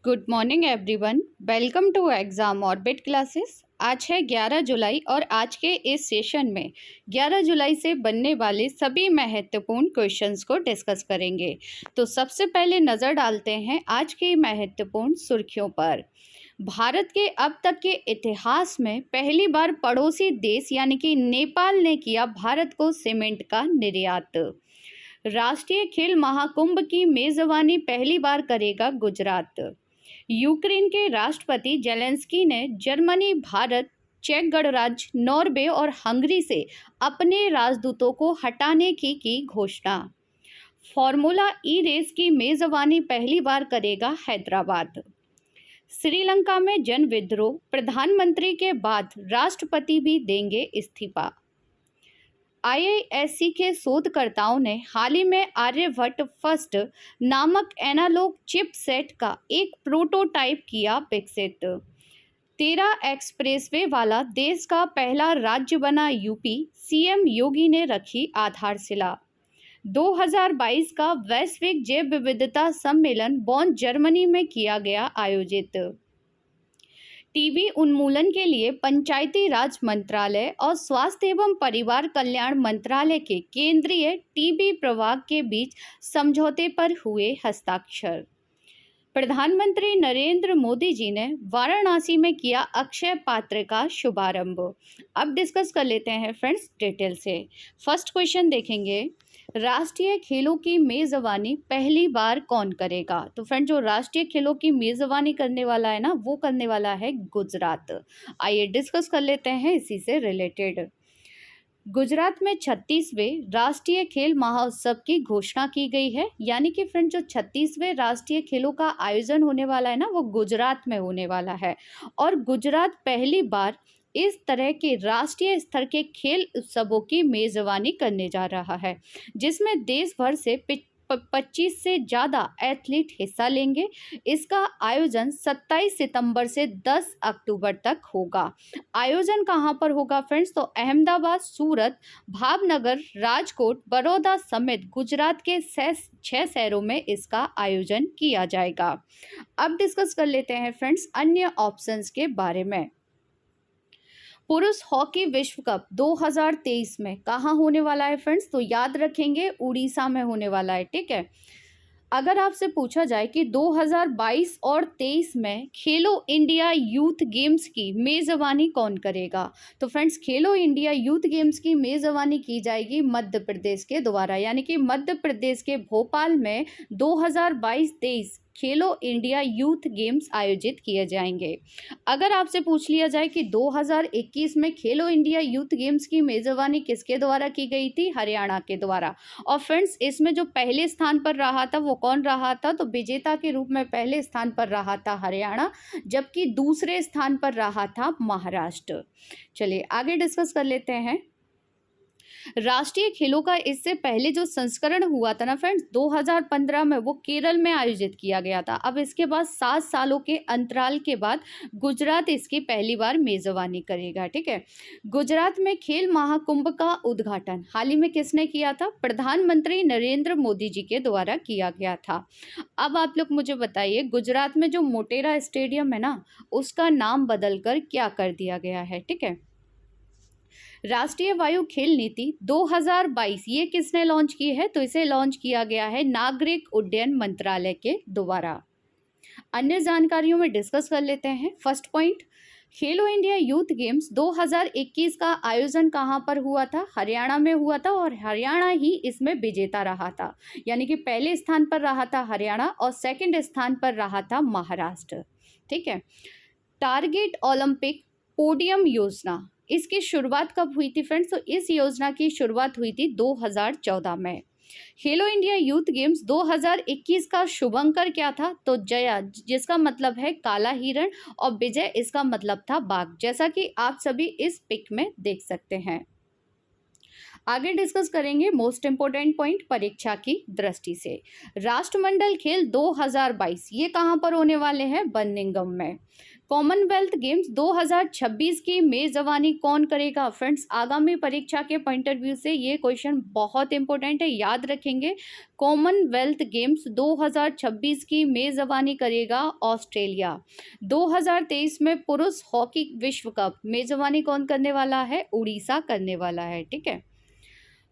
Good morning everyone. Welcome to Exam Orbit Classes. आज है 11 जुलाई और आज के इस सेशन में 11 जुलाई से बनने वाले सभी महत्वपूर्ण क्वेश्चंस को डिस्कस करेंगे। तो सबसे पहले नज़र डालते हैं आज की महत्वपूर्ण सुर्खियों पर। भारत के अब तक के इतिहास में पहली बार पड़ोसी देश यानी कि नेपाल ने किया भारत को सीमेंट का निर्यात। राष्ट्रीय खेल महाकुंभ की मेजबानी पहली बार करेगा गुजरात। यूक्रेन के राष्ट्रपति जेलेंस्की ने जर्मनी, भारत, चेक गणराज्य, नॉर्वे और हंगरी से अपने राजदूतों को हटाने की घोषणा। फॉर्मूला ई रेस की मेजबानी पहली बार करेगा हैदराबाद। श्रीलंका में जन विद्रोह, प्रधानमंत्री के बाद राष्ट्रपति भी देंगे इस्तीफा। आईआईएससी के शोधकर्ताओं ने हाल ही में आर्यभट्ट फर्स्ट नामक एनालॉग चिपसेट का एक प्रोटोटाइप किया विकसित। 13 एक्सप्रेसवे वाला देश का पहला राज्य बना यूपी, सीएम योगी ने रखी आधारशिला। 2022 का वैश्विक जैव विविधता सम्मेलन बॉन, जर्मनी में किया गया आयोजित। टीबी उन्मूलन के लिए पंचायती राज मंत्रालय और स्वास्थ्य एवं परिवार कल्याण मंत्रालय के केंद्रीय टीबी प्रभाग के बीच समझौते पर हुए हस्ताक्षर। प्रधानमंत्री नरेंद्र मोदी जी ने वाराणसी में किया अक्षय पात्र का शुभारंभ। अब डिस्कस कर लेते हैं फ्रेंड्स डिटेल से। फर्स्ट क्वेश्चन देखेंगे, राष्ट्रीय खेलों की मेजबानी पहली बार कौन करेगा? तो फ्रेंड, जो राष्ट्रीय खेलों की मेजबानी करने वाला है ना, वो करने वाला है गुजरात। आइए डिस्कस कर लेते हैं इसी से रिलेटेड। गुजरात में 36वें राष्ट्रीय खेल महोत्सव की घोषणा की गई है। यानी कि फ्रेंड, जो 36वें राष्ट्रीय खेलों का आयोजन होने वाला है ना, वो गुजरात में होने वाला है। और गुजरात पहली बार इस तरह के राष्ट्रीय स्तर के खेल उत्सवों की मेजबानी करने जा रहा है, जिसमें देश भर से 25 से ज़्यादा एथलीट हिस्सा लेंगे। इसका आयोजन 27 सितंबर से 10 अक्टूबर तक होगा। आयोजन कहाँ पर होगा फ्रेंड्स? तो अहमदाबाद, सूरत, भावनगर, राजकोट, बड़ौदा समेत गुजरात के 6 शहरों में इसका आयोजन किया जाएगा। अब डिस्कस कर लेते हैं फ्रेंड्स अन्य ऑप्शंस के बारे में। पुरुष हॉकी विश्व कप 2023 में कहाँ होने वाला है फ्रेंड्स? तो याद रखेंगे, उड़ीसा में होने वाला है। ठीक है। अगर आपसे पूछा जाए कि 2022 और 23 में खेलो इंडिया यूथ गेम्स की मेजबानी कौन करेगा? तो फ्रेंड्स, खेलो इंडिया यूथ गेम्स की मेजबानी की जाएगी मध्य प्रदेश के द्वारा। यानी कि मध्य प्रदेश के भोपाल में 2022-23 खेलो इंडिया यूथ गेम्स आयोजित किए जाएंगे। अगर आपसे पूछ लिया जाए कि 2021 में खेलो इंडिया यूथ गेम्स की मेजबानी किसके द्वारा की गई थी? हरियाणा के द्वारा। और फ्रेंड्स, इसमें जो पहले स्थान पर रहा था वो कौन रहा था? तो विजेता के रूप में पहले स्थान पर रहा था हरियाणा, जबकि दूसरे स्थान पर रहा था महाराष्ट्र। चलिए आगे डिस्कस कर लेते हैं। राष्ट्रीय खेलों का इससे पहले जो संस्करण हुआ था ना फ्रेंड्स, 2015 में, वो केरल में आयोजित किया गया था। अब इसके बाद 7 सालों के अंतराल के बाद गुजरात इसकी पहली बार मेजबानी करेगा। ठीक है। गुजरात में खेल महाकुंभ का उद्घाटन हाल ही में किसने किया था? प्रधानमंत्री नरेंद्र मोदी जी के द्वारा किया गया था। अब आप लोग मुझे बताइए, गुजरात में जो मोटेरा स्टेडियम है ना, उसका नाम बदलकर क्या कर दिया गया है? ठीक है। राष्ट्रीय वायु खेल नीति 2022 ये किसने लॉन्च की है? तो इसे लॉन्च किया गया है नागरिक उड्डयन मंत्रालय के द्वारा। अन्य जानकारियों में डिस्कस कर लेते हैं। फर्स्ट पॉइंट, खेलो इंडिया यूथ गेम्स 2021 का आयोजन कहाँ पर हुआ था? हरियाणा में हुआ था और हरियाणा ही इसमें विजेता रहा था। यानी कि पहले स्थान पर रहा था हरियाणा और सेकंड स्थान पर रहा था महाराष्ट्र। ठीक है। टारगेट ओलंपिक पोडियम योजना, इसकी शुरुआत कब हुई थी फ्रेंड्स? तो इस योजना की शुरुआत हुई थी 2014 में। खेलो इंडिया यूथ गेम्स 2021 का शुभंकर क्या था? तो जया, जिसका मतलब है काला हिरण, और विजय इसका मतलब था बाघ, जैसा कि आप सभी इस पिक में देख सकते हैं। आगे डिस्कस करेंगे मोस्ट इंपोर्टेंट पॉइंट परीक्षा की दृष्टि से। राष्ट्रमंडल खेल 2022 ये कहाँ पर होने वाले हैं? बर्मिंघम में। कॉमनवेल्थ गेम्स 2026 की मेजबानी कौन करेगा? फ्रेंड्स, आगामी परीक्षा के पॉइंट ऑफ व्यू से ये क्वेश्चन बहुत इंपॉर्टेंट है, याद रखेंगे। कॉमनवेल्थ गेम्स 2026 की मेजबानी करेगा ऑस्ट्रेलिया। 2023 में पुरुष हॉकी विश्व कप मेजबानी कौन करने वाला है? उड़ीसा करने वाला है। ठीक है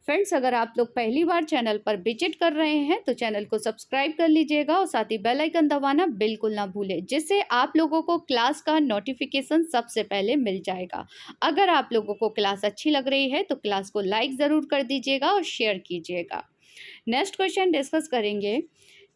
फ्रेंड्स, अगर आप लोग पहली बार चैनल पर विजिट कर रहे हैं तो चैनल को सब्सक्राइब कर लीजिएगा और साथ ही बेल आइकन दबाना बिल्कुल ना भूलें, जिससे आप लोगों को क्लास का नोटिफिकेशन सबसे पहले मिल जाएगा। अगर आप लोगों को क्लास अच्छी लग रही है तो क्लास को लाइक ज़रूर कर दीजिएगा और शेयर कीजिएगा। नेक्स्ट क्वेश्चन डिस्कस करेंगे।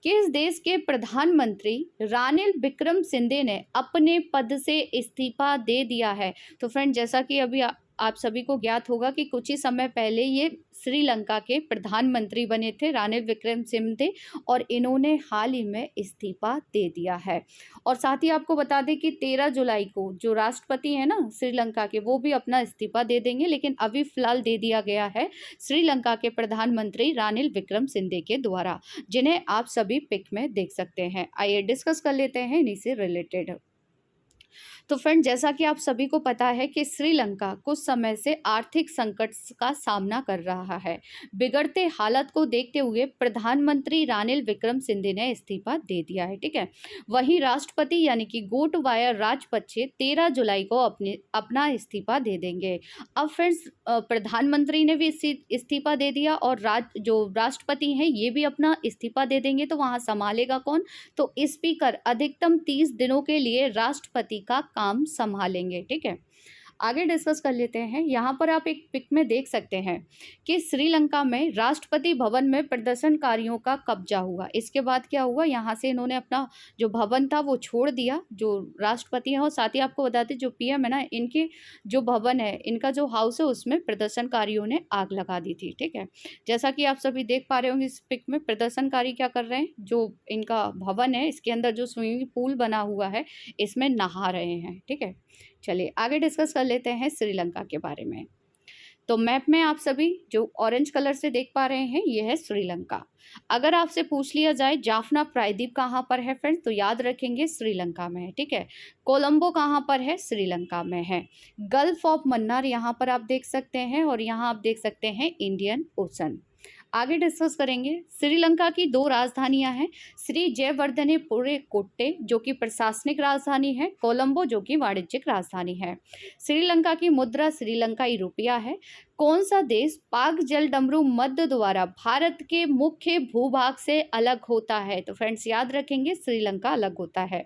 किस देश के प्रधानमंत्री रानिल विक्रमसिंघे ने अपने पद से इस्तीफा दे दिया है? तो फ्रेंड, जैसा कि अभी आप सभी को ज्ञात होगा कि कुछ ही समय पहले ये श्रीलंका के प्रधानमंत्री बने थे रानिल विक्रमसिंघे, और इन्होंने हाल ही में इस्तीफा दे दिया है। और साथ ही आपको बता दें कि 13 जुलाई को जो राष्ट्रपति है ना श्रीलंका के, वो भी अपना इस्तीफा दे देंगे, लेकिन अभी फिलहाल दे दिया गया है श्रीलंका के प्रधानमंत्री रानिल विक्रमसिंघे के द्वारा, जिन्हें आप सभी पिक में देख सकते हैं। आइए डिस्कस कर लेते हैं इन्हीं से रिलेटेड। तो फ्रेंड, जैसा कि आप सभी को पता है कि श्रीलंका कुछ समय से आर्थिक संकट का सामना कर रहा है। बिगड़ते हालत को देखते हुए प्रधानमंत्री रानिल विक्रमसिंघे ने इस्तीफा दे दिया है। ठीक है, वहीं राष्ट्रपति यानी कि गोटबाया राजपक्षे 13 जुलाई को अपना इस्तीफा दे देंगे। अब फ्रेंड्स, प्रधानमंत्री ने भी इस्तीफा दे दिया और जो राष्ट्रपति हैं ये भी अपना इस्तीफा दे देंगे, तो वहाँ संभालेगा कौन? तो स्पीकर अधिकतम 30 दिनों के लिए राष्ट्रपति का काम संभालेंगे। ठीक है, आगे डिस्कस कर लेते हैं। यहाँ पर आप एक पिक में देख सकते हैं कि श्रीलंका में राष्ट्रपति भवन में प्रदर्शनकारियों का कब्जा हुआ। इसके बाद क्या हुआ, यहाँ से इन्होंने अपना जो भवन था वो छोड़ दिया, जो राष्ट्रपति हैं। और साथ ही आपको बताते जो पीएम है ना, इनके जो भवन है, इनका जो हाउस है, उसमें प्रदर्शनकारियों ने आग लगा दी थी। ठीक है, जैसा कि आप सभी देख पा रहे होंगे इस पिक में, प्रदर्शनकारी क्या कर रहे हैं, जो इनका भवन है इसके अंदर जो स्विमिंग पूल बना हुआ है इसमें नहा रहे हैं। ठीक है, चलिए आगे डिस्कस कर लेते हैं श्रीलंका के बारे में। तो मैप में आप सभी जो ऑरेंज कलर से देख पा रहे हैं, ये है श्रीलंका। अगर आपसे पूछ लिया जाए जाफना प्रायद्वीप कहाँ पर है फ्रेंड्स, तो याद रखेंगे श्रीलंका में है। ठीक है, कोलंबो कहाँ पर है? श्रीलंका में है। गल्फ ऑफ मन्नार यहाँ पर आप देख सकते हैं, और यहाँ आप देख सकते हैं इंडियन ओशन। आगे डिस्कस करेंगे। श्रीलंका की 2 राजधानियां हैं, श्री जयवर्धनेपुरे कोट्टे जो कि प्रशासनिक राजधानी है, कोलंबो जो कि वाणिज्यिक राजधानी है। श्रीलंका की मुद्रा श्रीलंकाई रुपया है। कौन सा देश पाक जल डमरू मध्य द्वारा भारत के मुख्य भूभाग से अलग होता है? तो फ्रेंड्स, याद रखेंगे श्रीलंका अलग होता है।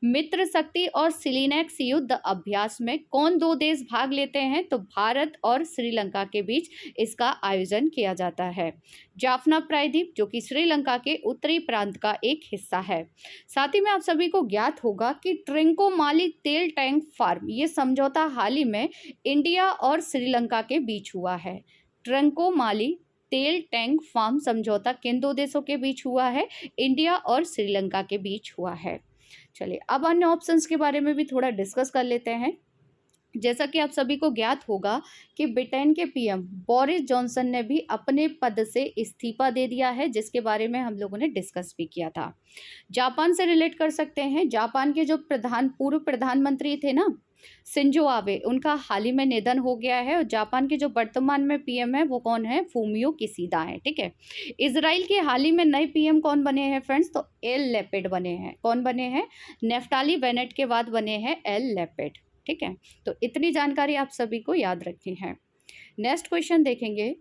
मित्र शक्ति और सिलिनेक्स युद्ध अभ्यास में कौन 2 देश भाग लेते हैं? तो भारत और श्रीलंका के बीच इसका आयोजन किया जाता है। जाफना प्रायद्वीप जो कि श्रीलंका के उत्तरी प्रांत का एक हिस्सा है। साथ ही में आप सभी को ज्ञात होगा कि ट्रिंकोमाली तेल टैंक फार्म, ये समझौता हाल ही में इंडिया और श्रीलंका के बीच हुआ है। ट्रिंकोमाली तेल टैंक फार्म समझौता किन 2 देशों के बीच हुआ है? इंडिया और श्रीलंका के बीच हुआ है। चलिए अब अन्य ऑप्शंस के बारे में भी थोड़ा डिस्कस कर लेते हैं। जैसा कि आप सभी को ज्ञात होगा कि ब्रिटेन के पीएम बोरिस जॉनसन ने भी अपने पद से इस्तीफा दे दिया है, जिसके बारे में हम लोगों ने डिस्कस भी किया था। जापान से रिलेट कर सकते हैं। जापान के जो पूर्व प्रधानमंत्री थे ना, शिंजो आबे, उनका हाल ही में निधन हो गया है। और जापान के जो वर्तमान में पीएम है वो कौन है? फूमियो किशिदा है। ठीक है, इजराइल के हाल ही में नए पीएम कौन बने हैं फ्रेंड्स? तो एल लेपिड बने हैं। कौन बने हैं? नेफ्ताली बेनेट के बाद बने हैं एल लेपिड। ठीक है, तो इतनी जानकारी आप सभी को याद रखनी है। नेक्स्ट क्वेश्चन देखेंगे।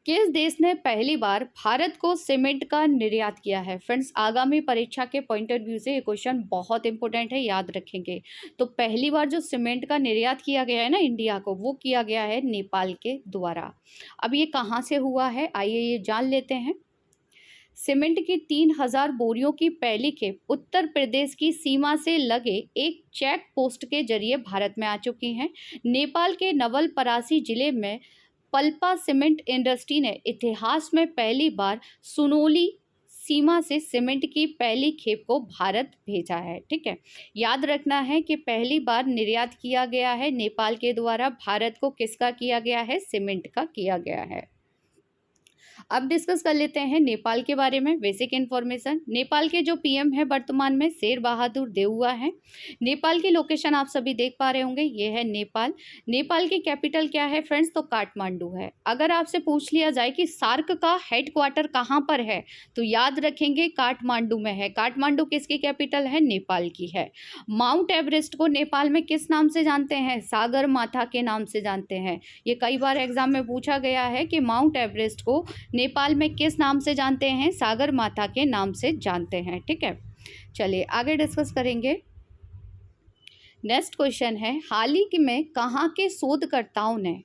किस देश ने पहली बार भारत को सीमेंट का निर्यात किया है? फ्रेंड्स, आगामी परीक्षा के पॉइंट ऑफ व्यू से ये क्वेश्चन बहुत इंपॉर्टेंट है, याद रखेंगे। तो पहली बार जो सीमेंट का निर्यात किया गया है ना इंडिया को, वो किया गया है नेपाल के द्वारा। अब ये कहाँ से हुआ है, आइए ये जान लेते हैं। सीमेंट की 3000 बोरियों की पहली खेप उत्तर प्रदेश की सीमा से लगे एक चेक पोस्ट के जरिए भारत में आ चुकी हैं। नेपाल के नवलपरासी जिले में पल्पा सीमेंट इंडस्ट्री ने इतिहास में पहली बार सुनोली सीमा से सीमेंट की पहली खेप को भारत भेजा है। ठीक है, याद रखना है कि पहली बार निर्यात किया गया है नेपाल के द्वारा, भारत को किसका किया गया है? सीमेंट का किया गया है। अब डिस्कस कर लेते हैं नेपाल के बारे में बेसिक इन्फॉर्मेशन। नेपाल के जो पीएम है वर्तमान में शेर बहादुर देउवा है। नेपाल की लोकेशन आप सभी देख पा रहे होंगे, ये है नेपाल। नेपाल की कैपिटल क्या है फ्रेंड्स, तो काठमांडू है। अगर आपसे पूछ लिया जाए कि सार्क का हेडक्वार्टर कहाँ पर है, तो याद रखेंगे काठमांडू में है। काठमांडू किसकी कैपिटल है, नेपाल की है। माउंट एवरेस्ट को नेपाल में किस नाम से जानते हैं, सागर माथा के नाम से जानते हैं। ये कई बार एग्जाम में पूछा गया है कि माउंट एवरेस्ट को नेपाल में किस नाम से जानते हैं, सागर माथा के नाम से जानते हैं। ठीक है, चलिए आगे डिस्कस करेंगे। नेक्स्ट क्वेश्चन है, हाल ही में कहाँ के शोधकर्ताओं ने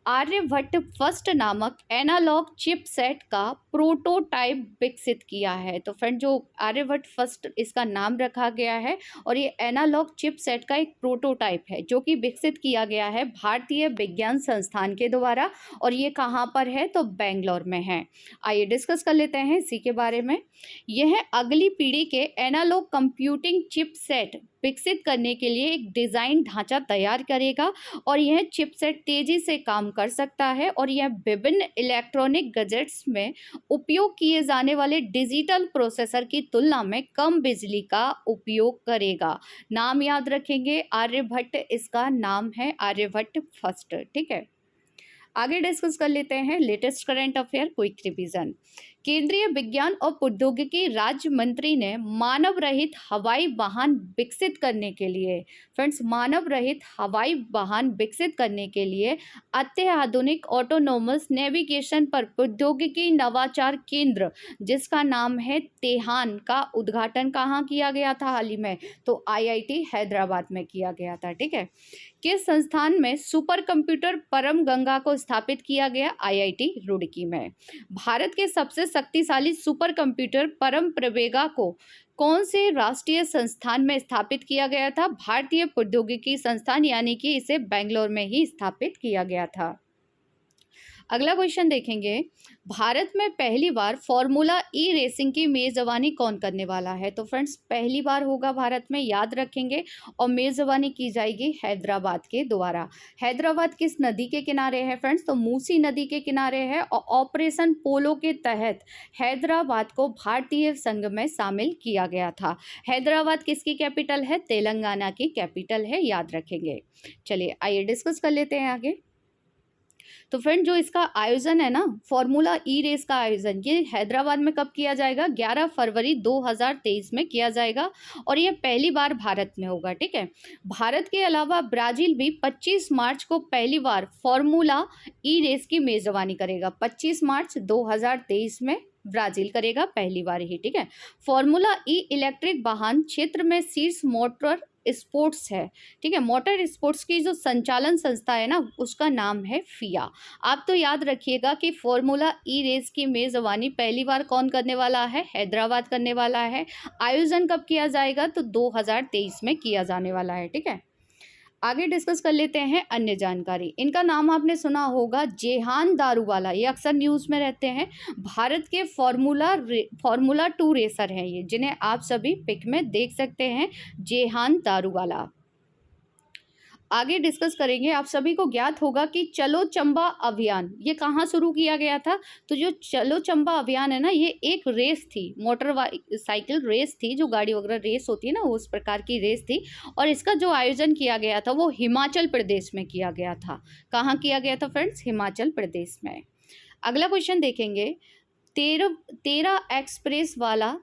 आर्यभट्ट फर्स्ट नामक एनालॉग चिपसेट का प्रोटोटाइप विकसित किया है। तो फ्रेंड जो आर्यभट्ट फर्स्ट इसका नाम रखा गया है और ये एनालॉग चिपसेट का एक प्रोटोटाइप है जो कि विकसित किया गया है भारतीय विज्ञान संस्थान के द्वारा, और ये कहाँ पर है, तो बेंगलोर में है। आइए डिस्कस कर लेते हैं इसी के बारे में। यह अगली पीढ़ी के एनालॉग कंप्यूटिंग चिपसेट विकसित करने के लिए एक डिज़ाइन ढांचा तैयार करेगा, और यह चिपसेट तेजी से काम कर सकता है और यह विभिन्न इलेक्ट्रॉनिक गैजेट्स में उपयोग किए जाने वाले डिजिटल प्रोसेसर की तुलना में कम बिजली का उपयोग करेगा। नाम याद रखेंगे, आर्यभट्ट इसका नाम है, आर्यभट्ट फर्स्ट। ठीक है, आगे डिस्कस कर लेते हैं latest current affair quick revision. केंद्रीय विज्ञान और प्रौद्योगिकी राज्य मंत्री ने मानव रहित हवाई वाहन विकसित करने के लिए, फ्रेंड्स मानव रहित हवाई वाहन विकसित करने के लिए अत्याधुनिक ऑटोनोमस नेविगेशन पर प्रौद्योगिकी नवाचार केंद्र जिसका नाम है तेहान का उद्घाटन कहाँ किया गया था हाल ही में, तो आईआईटी हैदराबाद में किया गया था। ठीक है, किस संस्थान में सुपर कंप्यूटर परम गंगा को स्थापित किया गया, आईआईटी रुड़की में। भारत के सबसे शक्तिशाली सुपर कंप्यूटर परम प्रवेगा को कौन से राष्ट्रीय संस्थान में स्थापित किया गया था, भारतीय प्रौद्योगिकी संस्थान, यानी कि इसे बेंगलोर में ही स्थापित किया गया था। अगला क्वेश्चन देखेंगे, भारत में पहली बार फॉर्मूला ई रेसिंग की मेजबानी कौन करने वाला है। तो फ्रेंड्स पहली बार होगा भारत में, याद रखेंगे, और मेजबानी की जाएगी हैदराबाद के द्वारा। हैदराबाद किस नदी के किनारे है फ्रेंड्स, तो मूसी नदी के किनारे है, और ऑपरेशन पोलो के तहत हैदराबाद को भारतीय संघ में शामिल किया गया था। हैदराबाद किसकी कैपिटल है, तेलंगाना की कैपिटल है, याद रखेंगे। चलिए आइए डिस्कस कर लेते हैं आगे। तो फ्रेंड जो इसका आयोजन है ना, फॉर्मूला ई रेस का आयोजन, ये हैदराबाद में कब किया जाएगा, 11 फरवरी 2023 में किया जाएगा, और ये पहली बार भारत में होगा। ठीक है, भारत के अलावा ब्राज़ील भी 25 मार्च को पहली बार फॉर्मूला ई रेस की मेजबानी करेगा। 25 मार्च 2023 में ब्राज़ील करेगा पहली बार ही। ठीक है, फॉर्मूला ई इलेक्ट्रिक वाहन क्षेत्र में शीर्ष मोटर स्पोर्ट्स है। ठीक है, मोटर स्पोर्ट्स की जो संचालन संस्था है ना, उसका नाम है फिया। आप तो याद रखिएगा कि फॉर्मूला ई रेस की मेजबानी पहली बार कौन करने वाला है, हैदराबाद करने वाला है। आयोजन कब किया जाएगा, तो 2023 में किया जाने वाला है। ठीक है, आगे डिस्कस कर लेते हैं अन्य जानकारी। इनका नाम आपने सुना होगा, जेहान दारूवाला, ये अक्सर न्यूज़ में रहते हैं। भारत के फॉर्मूला 2 रेसर हैं ये, जिन्हें आप सभी पिक में देख सकते हैं, जेहान दारूवाला। आगे डिस्कस करेंगे। आप सभी को ज्ञात होगा कि चलो चंबा अभियान ये कहाँ शुरू किया गया था, तो जो चलो चंबा अभियान है ना, ये एक रेस थी, मोटर साइकिल रेस थी, जो गाड़ी वगैरह रेस होती है ना, उस प्रकार की रेस थी, और इसका जो आयोजन किया गया था वो हिमाचल प्रदेश में किया गया था। कहाँ किया गया था फ्रेंड्स, हिमाचल प्रदेश में। अगला क्वेश्चन देखेंगे, 13 एक्सप्रेस वाला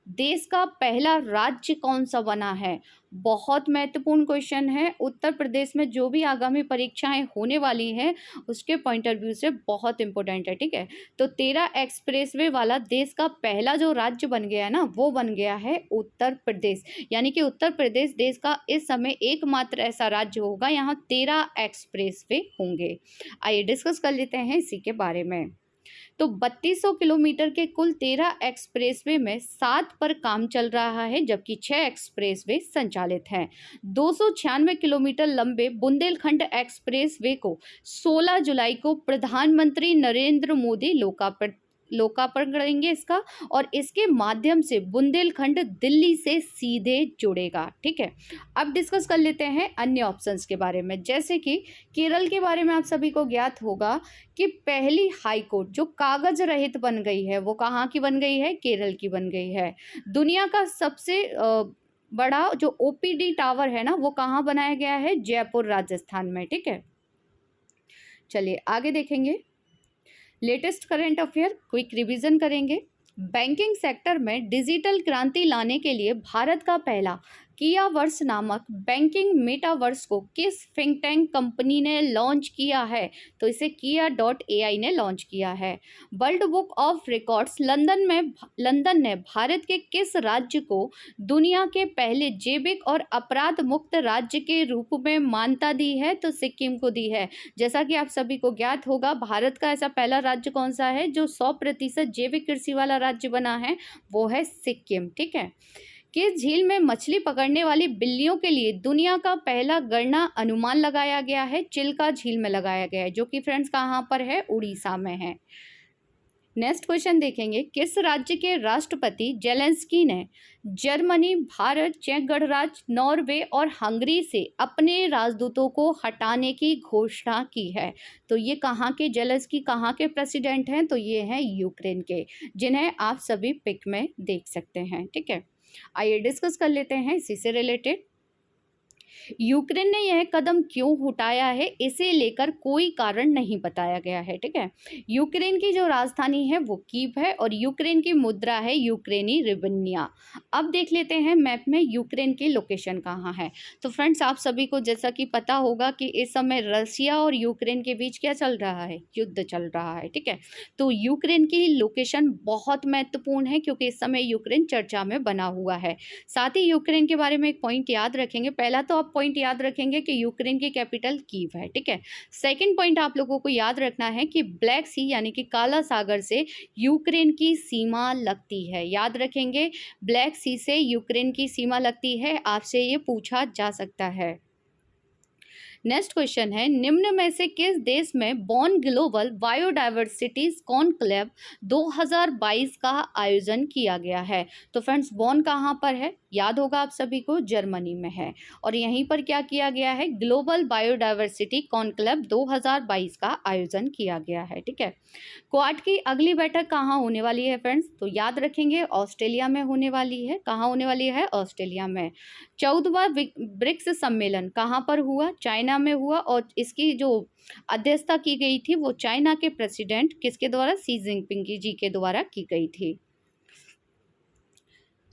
देश का पहला राज्य कौन सा बना है। बहुत महत्वपूर्ण क्वेश्चन है। उत्तर प्रदेश में जो भी आगामी परीक्षाएं होने वाली हैं उसके पॉइंट ऑफ व्यू से बहुत इंपॉर्टेंट है। ठीक है, तो 13 एक्सप्रेसवे वाला देश का पहला जो राज्य बन गया है ना, वो बन गया है उत्तर प्रदेश। यानी कि उत्तर प्रदेश देश का इस समय एकमात्र ऐसा राज्य होगा यहाँ 13 एक्सप्रेसवे होंगे। आइए डिस्कस कर लेते हैं इसी के बारे में। तो 3200 किलोमीटर के कुल 13 एक्सप्रेसवे में 7 पर काम चल रहा है, जबकि 6 एक्सप्रेसवे संचालित हैं। 296 किलोमीटर लंबे बुंदेलखंड एक्सप्रेसवे को 16 जुलाई को प्रधानमंत्री नरेंद्र मोदी लोकार्पण करेंगे इसका, और इसके माध्यम से बुंदेलखंड दिल्ली से सीधे जुड़ेगा। ठीक है, अब डिस्कस कर लेते हैं अन्य ऑप्शंस के बारे में। जैसे कि केरल के बारे में आप सभी को ज्ञात होगा कि पहली हाई कोर्ट जो कागज रहित बन गई है वो कहाँ की बन गई है? केरल की बन गई है। दुनिया का सबसे बड़ा जो ओपीडी टावर है ना वो कहाँ बनाया गया है? जयपुर राजस्थान में। ठीक है, चलिए आगे देखेंगे। Latest current affair quick revision करेंगे। बैंकिंग सेक्टर में डिजिटल क्रांति लाने के लिए भारत का पहला किया वर्स नामक बैंकिंग मेटावर्स को किस थिंक टैंक कंपनी ने लॉन्च किया है? तो इसे किया.ai ने लॉन्च किया है। World book of records London ने भारत के किस राज्य को दुनिया के पहले जैविक और अपराध मुक्त राज्य के रूप में मान्यता दी है? तो सिक्किम को दी है। जैसा कि आप सभी को ज्ञात होगा, भारत का ऐसा पहला राज्य कौन सा है जो 100% जैविक कृषि वाला राज्य बना है? वो है सिक्किम। ठीक है, किस झील में मछली पकड़ने वाली बिल्लियों के लिए दुनिया का पहला गणना अनुमान लगाया गया है? चिल्का झील में लगाया गया है, जो कि फ्रेंड्स कहाँ पर है? उड़ीसा में है। नेक्स्ट क्वेश्चन देखेंगे। किस राज्य के राष्ट्रपति जेलेंस्की ने जर्मनी, भारत, चेक गणराज्य, नॉर्वे और हंगरी से अपने राजदूतों को हटाने की घोषणा की है? तो ये कहाँ के जेलेंस्की कहाँ के प्रेसिडेंट हैं? तो ये हैं यूक्रेन के, जिन्हें आप सभी पिक में देख सकते हैं। ठीक है, आइए डिस्कस कर लेते हैं इसी से रिलेटेड। यूक्रेन ने यह कदम क्यों उठाया है, इसे लेकर कोई कारण नहीं बताया गया है। ठीक है, यूक्रेन की जो राजधानी है वो कीव है और यूक्रेन की मुद्रा है यूक्रेनी रिवन्या। अब देख लेते हैं मैप में यूक्रेन की लोकेशन कहाँ है। तो फ्रेंड्स, आप सभी को जैसा कि पता होगा कि इस समय रशिया और यूक्रेन के बीच क्या चल रहा है? युद्ध चल रहा है। ठीक है, तो यूक्रेन की लोकेशन बहुत महत्वपूर्ण है क्योंकि इस समय यूक्रेन चर्चा में बना हुआ है। साथ ही यूक्रेन के बारे में एक पॉइंट याद रखेंगे। पहला तो आप पॉइंट याद रखेंगे कि यूक्रेन की कैपिटल कीव है। ठीक है, सेकंड पॉइंट आप लोगों को याद रखना है कि ब्लैक सी यानी कि काला सागर से यूक्रेन की सीमा लगती है। याद रखेंगे, ब्लैक सी से यूक्रेन की सीमा लगती है। आपसे ये पूछा जा सकता है। नेक्स्ट क्वेश्चन है, निम्न में से किस देश में बॉन ग्लोबल बायोडायवर्सिटी कॉन्क्लेव 2022 का आयोजन किया गया है? तो फ्रेंड्स, बॉन कहाँ पर है? याद होगा आप सभी को, जर्मनी में है। और यहीं पर क्या किया गया है? ग्लोबल बायोडायवर्सिटी कॉन्क्लेव 2022 का आयोजन किया गया है। ठीक है, क्वाड की अगली बैठक कहाँ होने वाली है फ्रेंड्स? तो याद रखेंगे, ऑस्ट्रेलिया में होने वाली है। कहाँ होने वाली है? ऑस्ट्रेलिया में। 14वां ब्रिक्स सम्मेलन कहाँ पर हुआ? चाइना में हुआ और इसकी जो अध्यक्षता की गई थी वो चाइना के प्रेसिडेंट किसके द्वारा? शी जिनपिंग जी के द्वारा की गई थी।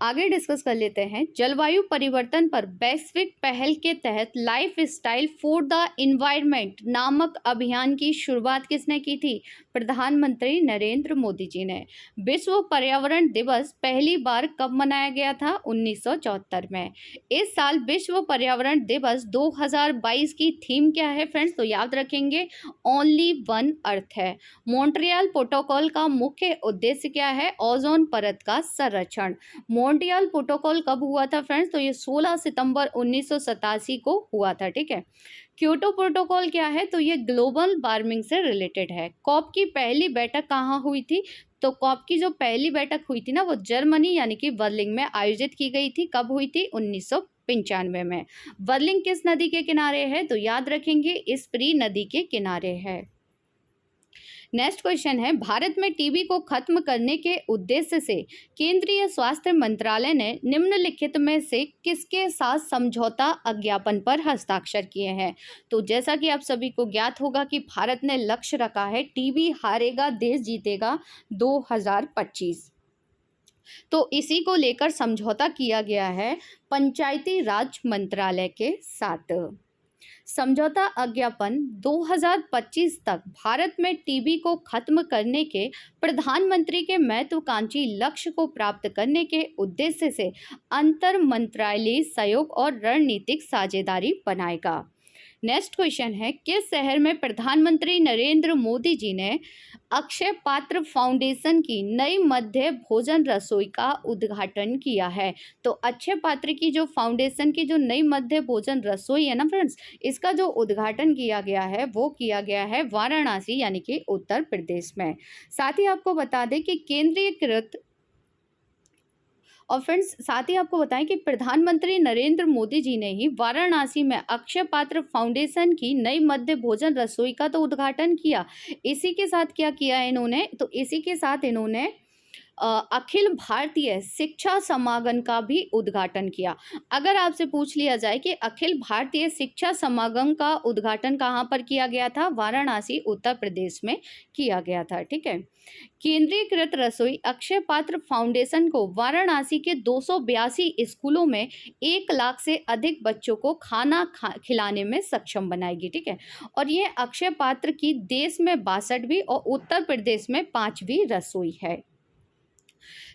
आगे डिस्कस कर लेते हैं। जलवायु परिवर्तन पर वैश्विक पहल के तहत life style for the environment नामक अभियान की शुरुआत किसने की थी? प्रधानमंत्री नरेंद्र मोदी जी ने। विश्व पर्यावरण दिवस पहली बार कब मनाया गया था? 1974 में। इस साल विश्व पर्यावरण दिवस 2022 की थीम क्या है फ्रेंड्स? तो याद रखेंगे, ओनली वन अर्थ है। मॉन्ट्रियल प्रोटोकॉल का मुख्य उद्देश्य क्या है? ओजोन परत का संरक्षण। मॉन्ट्रियल प्रोटोकॉल कब हुआ था फ्रेंड्स? तो ये 16 सितंबर 1987 को हुआ था। ठीक है, क्योटो प्रोटोकॉल क्या है? तो ये ग्लोबल वार्मिंग से रिलेटेड है। कॉप की पहली बैठक कहाँ हुई थी? तो कॉप की जो पहली बैठक हुई थी ना वो जर्मनी यानी कि बर्लिन में आयोजित की गई थी। कब हुई थी? 1995 में। बर्लिन किस नदी के किनारे है? तो याद रखेंगे, स्प्री नदी के किनारे है। नेक्स्ट क्वेश्चन है, भारत में टीबी को खत्म करने के उद्देश्य से केंद्रीय स्वास्थ्य मंत्रालय ने निम्नलिखित में से किसके साथ समझौता ज्ञापन पर हस्ताक्षर किए हैं? तो जैसा कि आप सभी को ज्ञात होगा कि भारत ने लक्ष्य रखा है टीबी हारेगा देश जीतेगा 2025। तो इसी को लेकर समझौता किया गया है पंचायती राज मंत्रालय के साथ। समझौता ज्ञापन 2025 तक भारत में टीबी को खत्म करने के प्रधानमंत्री के महत्वाकांक्षी लक्ष्य को प्राप्त करने के उद्देश्य से अंतर मंत्रालयीय सहयोग और रणनीतिक साझेदारी बनाएगा। नेक्स्ट क्वेश्चन है, किस शहर में प्रधानमंत्री नरेंद्र मोदी जी ने अक्षय पात्र फाउंडेशन की नई मध्य भोजन रसोई का उद्घाटन किया है? तो अक्षय पात्र की जो फाउंडेशन की जो नई मध्य भोजन रसोई है ना फ्रेंड्स, इसका जो उद्घाटन किया गया है वो किया गया है वाराणसी यानी कि उत्तर प्रदेश में। साथ ही आपको बता दें कि केंद्रीयकृत और फ्रेंड्स साथ ही आपको बताएं कि प्रधानमंत्री नरेंद्र मोदी जी ने ही वाराणसी में अक्षय पात्र फाउंडेशन की नई मध्य भोजन रसोई का तो उद्घाटन किया। इसी के साथ क्या किया है इन्होंने, तो इसी के साथ इन्होंने अखिल भारतीय शिक्षा समागम का भी उद्घाटन किया। अगर आपसे पूछ लिया जाए कि अखिल भारतीय शिक्षा समागम का उद्घाटन कहाँ पर किया गया था, वाराणसी उत्तर प्रदेश में किया गया था। ठीक है, केंद्रीयकृत रसोई अक्षय पात्र फाउंडेशन को वाराणसी के 282 स्कूलों में 1 लाख से अधिक बच्चों को खाना खिलाने में सक्षम बनाएगी। ठीक है, और ये अक्षय पात्र की देश में 62वीं और उत्तर प्रदेश में 5वीं रसोई है।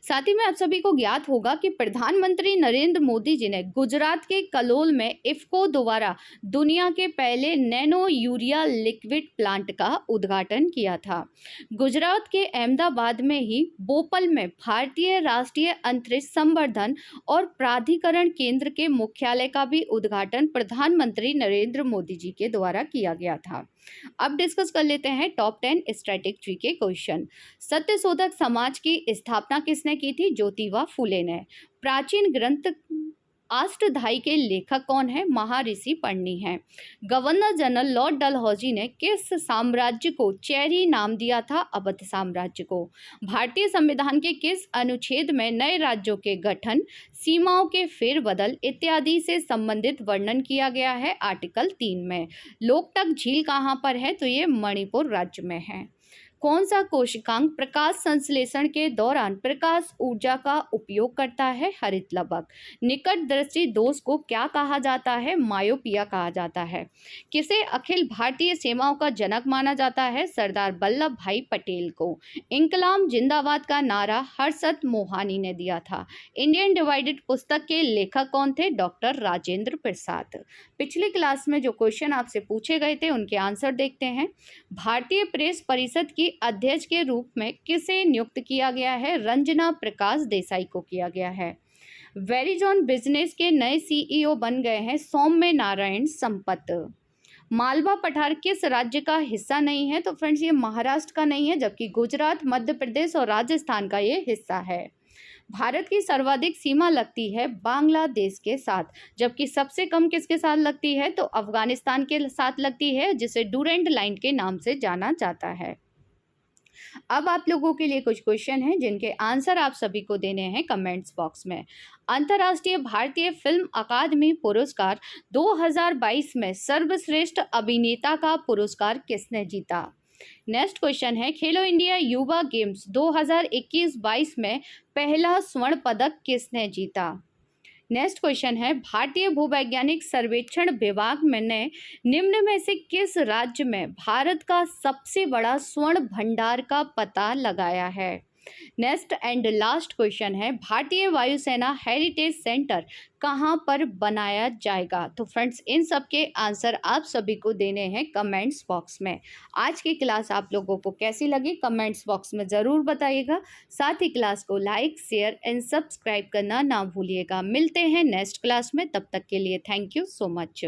साथ ही में आप सभी को ज्ञात होगा कि प्रधानमंत्री नरेंद्र मोदी जी ने गुजरात के कलोल में इफ्को द्वारा दुनिया के पहले नैनो यूरिया लिक्विड प्लांट का उद्घाटन किया था। गुजरात के अहमदाबाद में ही बोपल में भारतीय राष्ट्रीय अंतरिक्ष संवर्धन और प्राधिकरण केंद्र के मुख्यालय का भी उद्घाटन प्रधानमंत्री नरेंद्र मोदी जी के द्वारा किया गया था। अब डिस्कस कर लेते हैं टॉप 10 स्टैटिक ट्री के क्वेश्चन। सत्यशोधक समाज की स्थापना किसने की थी? ज्योतिबा फुले ने। प्राचीन ग्रंथ अष्टधाई के लेखक कौन है? महर्षि पन्नी हैं। गवर्नर जनरल लॉर्ड डलहौजी ने किस साम्राज्य को चेरी नाम दिया था? अवध साम्राज्य को। भारतीय संविधान के किस अनुच्छेद में नए राज्यों के गठन, सीमाओं के फेरबदल इत्यादि से संबंधित वर्णन किया गया है? आर्टिकल 3 में। लोकटक झील कहाँ पर है? तो ये मणिपुर राज्य में है। कौन सा कोशिकांग प्रकाश संश्लेषण के दौरान प्रकाश ऊर्जा का उपयोग करता है? हरित लवक। निकट दृष्टि दोष को क्या कहा जाता है? मायोपिया कहा जाता है। किसे अखिल भारतीय सेनाओं का जनक माना जाता है? सरदार वल्लभ भाई पटेल को। इंकलाब जिंदाबाद का नारा हर्षद मोहानी ने दिया था। इंडियन डिवाइडेड पुस्तक के लेखक कौन थे? डॉक्टर राजेंद्र प्रसाद। पिछली क्लास में जो क्वेश्चन आपसे पूछे गए थे उनके आंसर देखते हैं। भारतीय प्रेस परिषद की अध्यक्ष के रूप में किसे नियुक्त किया गया है? रंजना प्रकाश देसाई को किया गया है। वेरिजॉन बिजनेस के नए सीईओ बन गए हैं सौम्य नारायण संपत। मालवा पठार किस राज्य का हिस्सा नहीं है? तो फ्रेंड्स ये महाराष्ट्र का नहीं है, जबकि गुजरात, मध्य प्रदेश और राजस्थान का ये हिस्सा है। भारत की सर्वाधिक सीमा लगती है बांग्लादेश के साथ, जबकि सबसे कम किसके साथ लगती है? तो अफगानिस्तान के साथ लगती है, जिसे डूरेंट लाइन के नाम से जाना जाता है। अब आप लोगों के लिए कुछ क्वेश्चन हैं जिनके आंसर आप सभी को देने हैं कमेंट्स बॉक्स में। अंतर्राष्ट्रीय भारतीय फिल्म अकादमी पुरस्कार 2022 में सर्वश्रेष्ठ अभिनेता का पुरस्कार किसने जीता? नेक्स्ट क्वेश्चन है, खेलो इंडिया युवा गेम्स 2021-22 में पहला स्वर्ण पदक किसने जीता? नेक्स्ट क्वेश्चन है, भारतीय भूवैज्ञानिक सर्वेक्षण विभाग ने निम्न में से किस राज्य में भारत का सबसे बड़ा स्वर्ण भंडार का पता लगाया है? नेक्स्ट एंड लास्ट क्वेश्चन है, भारतीय वायुसेना हेरिटेज सेंटर कहाँ पर बनाया जाएगा? तो फ्रेंड्स इन सब के आंसर आप सभी को देने हैं कमेंट्स बॉक्स में। आज की क्लास आप लोगों को कैसी लगी कमेंट्स बॉक्स में ज़रूर बताइएगा। साथ ही क्लास को लाइक, शेयर एंड सब्सक्राइब करना ना भूलिएगा। मिलते हैं नेक्स्ट क्लास में, तब तक के लिए थैंक यू सो मच।